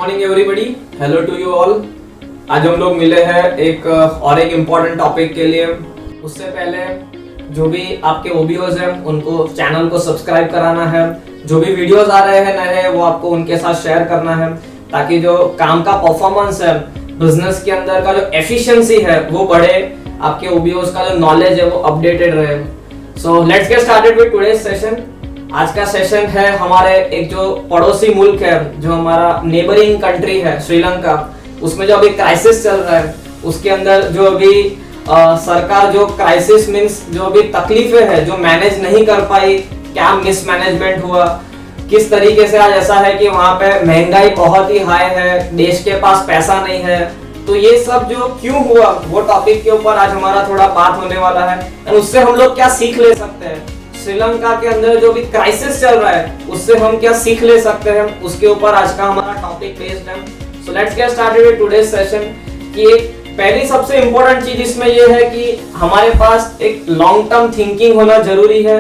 Morning everybody, hello to you all. आज हम लोग मिले हैं एक इम्पोर्टेंट टॉपिक के लिए। उससे पहले जो भी आपके ओबीओज हैं उनको चैनल को सब्सक्राइब कराना है। जो भी वीडियोस आ रहे हैं नए वो आपको उनके साथ शेयर करना है ताकि जो काम का परफॉर्मेंस है, बिजनेस के अंदर का जो एफिशिएंसी है वो बढ़े, आपके ओबीओज का जो नॉलेज है वो अपडेटेड रहे। So let's get started with today's session. आज का सेशन है हमारे एक जो पड़ोसी मुल्क है, जो हमारा नेबरिंग कंट्री है श्रीलंका, उसमें जो अभी क्राइसिस चल रहा है उसके अंदर जो अभी सरकार जो क्राइसिस मींस जो भी तकलीफें है जो मैनेज नहीं कर पाई, क्या मिसमैनेजमेंट हुआ, किस तरीके से आज ऐसा है कि वहाँ पे महंगाई बहुत ही हाई है, देश के पास पैसा नहीं है। तो ये सब जो क्यों हुआ वो टॉपिक के ऊपर आज हमारा थोड़ा बात होने वाला है और उससे हम लोग क्या सीख ले सकते हैं। श्रीलंका के अंदर जो भी क्राइसिस चल रहा है उससे हम क्या सीख ले सकते हैं, उसके ऊपर आज का हमारा टॉपिक बेस्ड है। So let's get started with today's session. कि एक पहली सबसे इंपॉर्टेंट चीज इसमें ये है कि हमारे पास एक लॉन्ग टर्म थिंकिंग होना जरूरी है।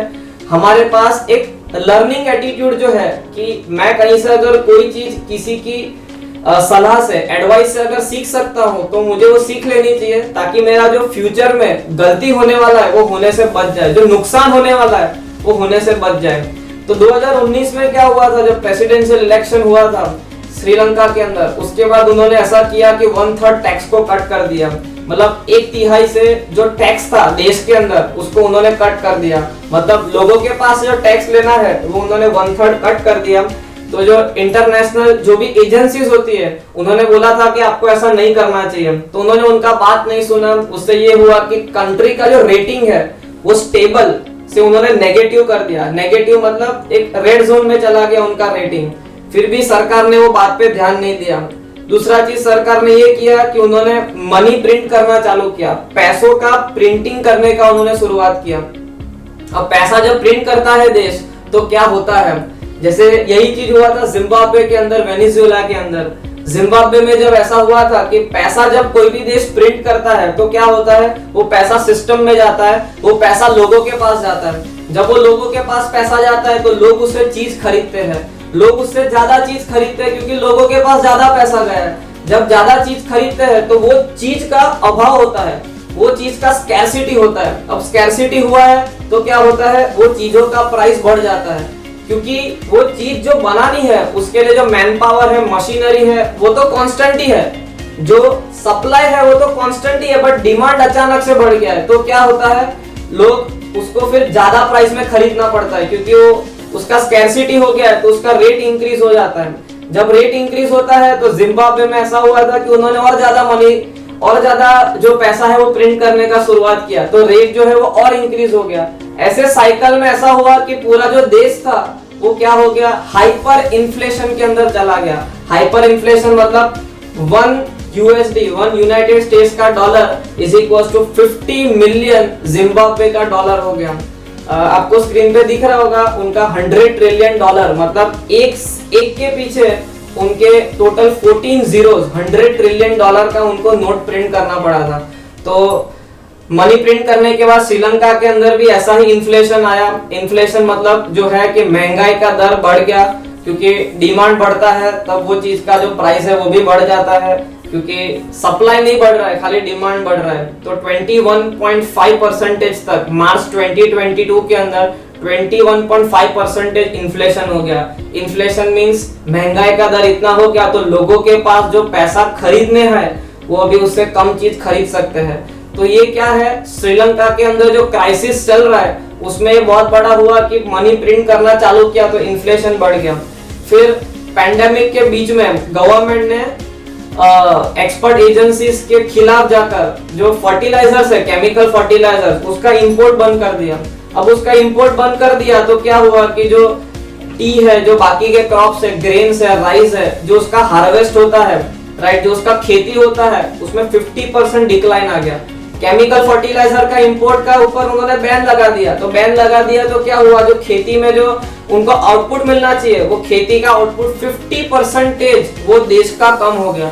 हमारे पास एक लर्निंग एटीट्यूड जो है कि मैं कहीं से अगर कोई चीज किसी की सलाह से, एडवाइस से अगर सीख सकता हूं तो मुझे वो सीख लेनी चाहिए ताकि मेरा जो फ्यूचर में गलती होने वाला है वो होने से बच जाए, जो नुकसान होने वाला है वो होने से बच जाए। तो 2019 में क्या हुआ था, जब प्रेसिडेंशियल इलेक्शन हुआ था श्रीलंका के अंदर, उसके बाद उन्होंने ऐसा किया कि 1/3 टैक्स को कट कर दिया। मतलब 1/3 से जो टैक्स था देश के अंदर उसको उन्होंने कट कर दिया। मतलब लोगों के पास जो टैक्स लेना है वो उन्होंने 1/3 कट कर दिया। तो जो इंटरनेशनल जो भी एजेंसीज होती है उन्होंने बोला था कि आपको ऐसा नहीं करना चाहिए, तो उन्होंने उनका बात नहीं सुना। उससे ये हुआ कि कंट्री का जो रेटिंग है वो स्टेबल से उन्होंने नेगेटिव कर दिया। नेगेटिव मतलब एक रेड जोन में चला गया उनका रेटिंग। फिर भी सरकार ने वो बात पे ध्यान नहीं दिया। दूसरा चीज सरकार ने ये किया कि उन्होंने मनी प्रिंट करना चालू किया, पैसों का प्रिंटिंग करने का उन्होंने शुरुआत किया। अब पैसा जब प्रिंट करता है देश तो क्या होता है, जैसे यही चीज हुआ था जिम्बाब्वे के अंदर, वेनेजुएला के अंदर। जिम्बाब्वे में जब ऐसा हुआ था कि पैसा जब कोई भी देश प्रिंट करता है तो क्या होता है, वो पैसा सिस्टम में जाता है, वो पैसा लोगों के पास जाता है। जब वो लोगों के पास पैसा जाता है तो लोग उससे चीज खरीदते हैं, लोग उससे ज्यादा चीज खरीदते हैं क्योंकि लोगों के पास ज्यादा पैसा गया है। जब ज्यादा चीज खरीदते हैं तो वो चीज का अभाव होता है, वो चीज का स्कैरसिटी होता है। अब स्कैरसिटी हुआ है तो क्या होता है, वो चीजों का प्राइस बढ़ जाता है क्योंकि वो चीज जो बनानी है उसके लिए जो मैन पावर है, मशीनरी है, वो तो कांस्टेंट ही है, जो सप्लाई है वो तो कांस्टेंट ही है, बट डिमांड अचानक से बढ़ गया है। तो क्या होता है, लोग उसको फिर ज्यादा प्राइस में खरीदना पड़ता है क्योंकि वो उसका स्कैरसिटी हो गया है, तो उसका रेट इंक्रीज हो जाता है। जब रेट इंक्रीज होता है तो जिम्बाब्वे में ऐसा हुआ था कि उन्होंने और ज्यादा जो पैसा है वो प्रिंट करने का शुरुआत किया, तो रेट जो है वो और इंक्रीज हो गया। ऐसे साइकिल में ऐसा हुआ कि पूरा जो देश था वो क्या हो गया, हाइपर इन्फ्लेशन के अंदर चला गया। हाइपर इन्फ्लेशन मतलब 1 यूनाइटेड स्टेट्स का dollar is equal to 50 million Zimbabwe का डॉलर हो गया। आपको स्क्रीन पे दिख रहा होगा उनका 100 ट्रिलियन डॉलर, मतलब एक के पीछे उनके टोटल 14 जीरोस, 100 ट्रिलियन डॉलर का उनको नोट प्रिंट करना पड़ा था। तो मनी प्रिंट करने के बाद श्रीलंका के अंदर भी ऐसा ही इन्फ्लेशन आया। इन्फ्लेशन मतलब जो है कि महंगाई का दर बढ़ गया, क्योंकि डिमांड बढ़ता है तब वो चीज का जो प्राइस है वो भी बढ़ जाता है, क्योंकि सप्लाई नहीं बढ़ रहा है, खाली डिमांड बढ़ रहा है। तो 21.5% तक मार्च 2022 के अंदर 21.5% इन्फ्लेशन हो गया। इन्फ्लेशन मींस महंगाई का दर इतना हो गया तो लोगों के पास जो पैसा खरीदने हैं वो अभी उससे कम चीज खरीद सकते हैं। तो ये क्या है, श्रीलंका के अंदर जो क्राइसिस चल रहा है उसमें ये बहुत बड़ा हुआ कि मनी प्रिंट करना चालू किया तो इन्फ्लेशन बढ़ गया। फिर पैंडेमिक के बीच में गवर्नमेंट ने एक्सपर्ट एजेंसीज के खिलाफ जाकर जो फर्टिलाइजर्स है, केमिकल फर्टिलाइजर्स, उसका इंपोर्ट बंद कर दिया। अब उसका इंपोर्ट बंद कर दिया तो क्या हुआ कि जो टी है, जो बाकी के क्रॉप्स है, ग्रेन्स है, राइस है, जो उसका हार्वेस्ट होता है, राइट, जो उसका खेती होता है उसमें 50% डिक्लाइन आ गया। केमिकल फर्टिलाइजर का इंपोर्ट का ऊपर उन्होंने बैन लगा दिया। तो बैन लगा दिया तो क्या हुआ, जो खेती में जो उनको आउटपुट मिलना चाहिए वो खेती का आउटपुट 50% वो देश का कम हो गया।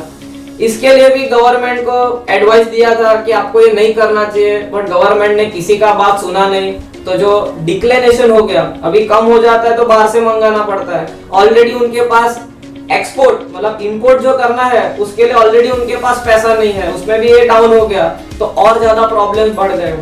इसके लिए भी गवर्नमेंट को एडवाइस दिया था कि आपको ये नहीं करना चाहिए, बट गवर्नमेंट ने किसी का बात सुना नहीं। तो जो डिक्लेनेशन हो गया, अभी कम हो जाता है तो बाहर से मंगाना पड़ता है। ऑलरेडी उनके पास एक्सपोर्ट मतलब इंपोर्ट जो करना है उसके लिए ऑलरेडी उनके पास पैसा नहीं है, उसमें भी ये डाउन हो गया तो और ज्यादा प्रॉब्लम बढ़ गए।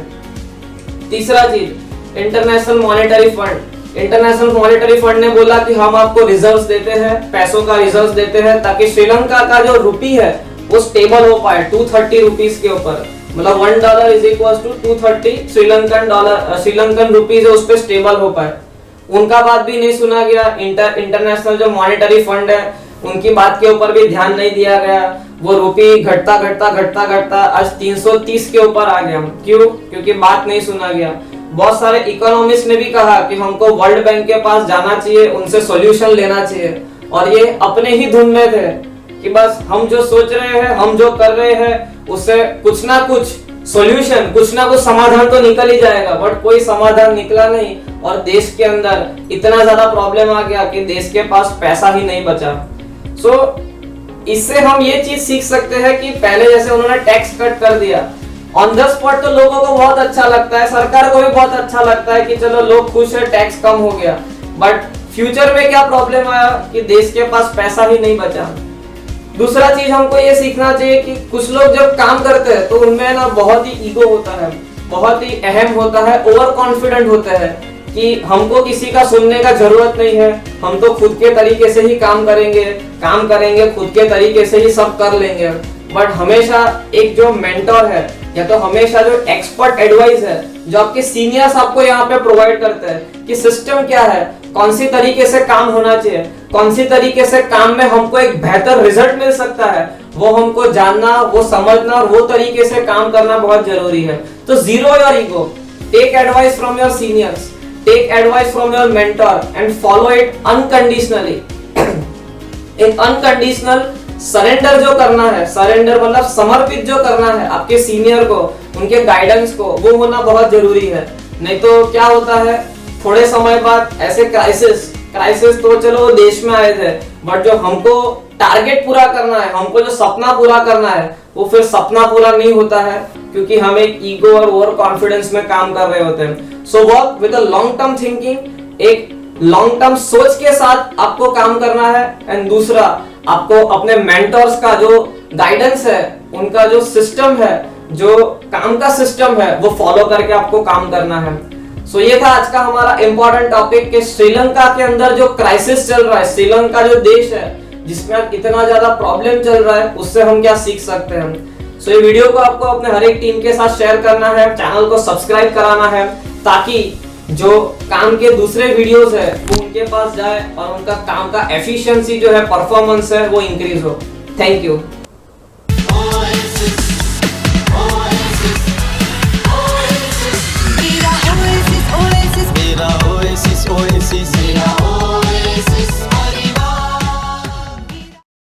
तीसरा चीज international monetary fund. International monetary fund ने बोला कि हम आपको रिजर्व्स देते हैं, पैसों का रिजर्व्स देते हैं ताकि श्रीलंका का जो रुपी है वो स्टेबल हो पाए 230 रुपीस के ऊपर, मतलब $1 is equal to 230 Sri Lankan rupees है, उस पर स्टेबल हो पाए। उनका बात भी नहीं सुना गया। इंटरनेशनल जो मॉनेटरी फंड है उनकी बात के ऊपर भी ध्यान नहीं दिया गया। वो रुपी घटता घटता घटता घटता आज 330 के ऊपर आ गया। क्यों? क्योंकि बात नहीं सुना गया। बहुत सारे इकोनॉमिस्ट ने भी कहा कि हमको वर्ल्ड बैंक के पास जाना चाहिए, उनसे सॉल्यूशन लेना चाहिए, और ये अपने ही धुन में थे कि बस हम जो सोच रहे हैं, हम जो कर रहे हैं उससे कुछ ना कुछ सॉल्यूशन, कुछ ना कुछ समाधान तो निकल ही जाएगा। बट कोई समाधान निकला नहीं और देश के अंदर इतना ज्यादा प्रॉब्लम आ गया कि देश के पास पैसा ही नहीं बचा। सो इससे हम ये चीज सीख सकते हैं कि पहले जैसे उन्होंने टैक्स कट कर दिया ऑन द स्पॉट तो लोगों को बहुत अच्छा लगता है, सरकार को भी बहुत अच्छा लगता है कि चलो लोग खुश है, टैक्स कम हो गया। बट फ्यूचर में क्या प्रॉब्लम आया कि देश के पास पैसा ही नहीं बचा। दूसरा चीज हमको ये सीखना चाहिए कि कुछ लोग जब काम करते हैं तो उनमें ना बहुत ही ईगो होता है, बहुत ही अहम होता है, ओवर कॉन्फिडेंट होते हैं कि हमको किसी का सुनने का जरूरत नहीं है, हम तो खुद के तरीके से ही काम करेंगे खुद के तरीके से ही सब कर लेंगे। बट हमेशा एक जो मेंटर है या तो हमेशा जो एक्सपर्ट एडवाइस है जो आपके सीनियर्स आपको यहाँ पे प्रोवाइड करते हैं कि सिस्टम क्या है, कौन सी तरीके से काम होना चाहिए, कौन सी तरीके से काम में हमको एक बेहतर रिजल्ट मिल सकता है, वो हमको जानना, वो समझना और वो तरीके से काम करना बहुत जरूरी है। तो zero your ego, take advice from your seniors, take advice from your mentor and follow it unconditionally. एक अनकंडीशनल सरेंडर जो करना है, सरेंडर मतलब समर्पित जो करना है आपके सीनियर को, उनके गाइडेंस को, वो होना बहुत जरूरी है। नहीं तो क्या होता है थोड़े समय बाद ऐसे क्राइसिस तो चलो देश में आए थे, बट जो हमको टारगेट पूरा करना है, हमको जो सपना पूरा करना है वो फिर सपना पूरा नहीं होता है क्योंकि हम एक ईगो और ओवर कॉन्फिडेंस में काम कर रहे होते हैं। So work with a long term thinking, एक लॉन्ग टर्म सोच के साथ आपको काम करना है। एंड दूसरा, आपको अपने मेंटर्स का जो गाइडेंस है, उनका जो सिस्टम है, जो काम का सिस्टम है, वो फॉलो करके आपको काम करना है। सो ये था आज का हमारा इंपॉर्टेंट टॉपिक कि श्रीलंका के अंदर जो क्राइसिस चल रहा है, श्रीलंका जो देश है जिसमें इतना ज्यादा प्रॉब्लम चल रहा है, उससे हम क्या सीख सकते हैं। सो ये वीडियो को आपको अपने हर एक टीम के साथ शेयर करना है, चैनल को सब्सक्राइब कराना है ताकि जो काम के दूसरे वीडियोस है वो उनके पास जाए और उनका काम का एफिशिएंसी जो है, परफॉर्मेंस है, वो इंक्रीज हो। Thank you.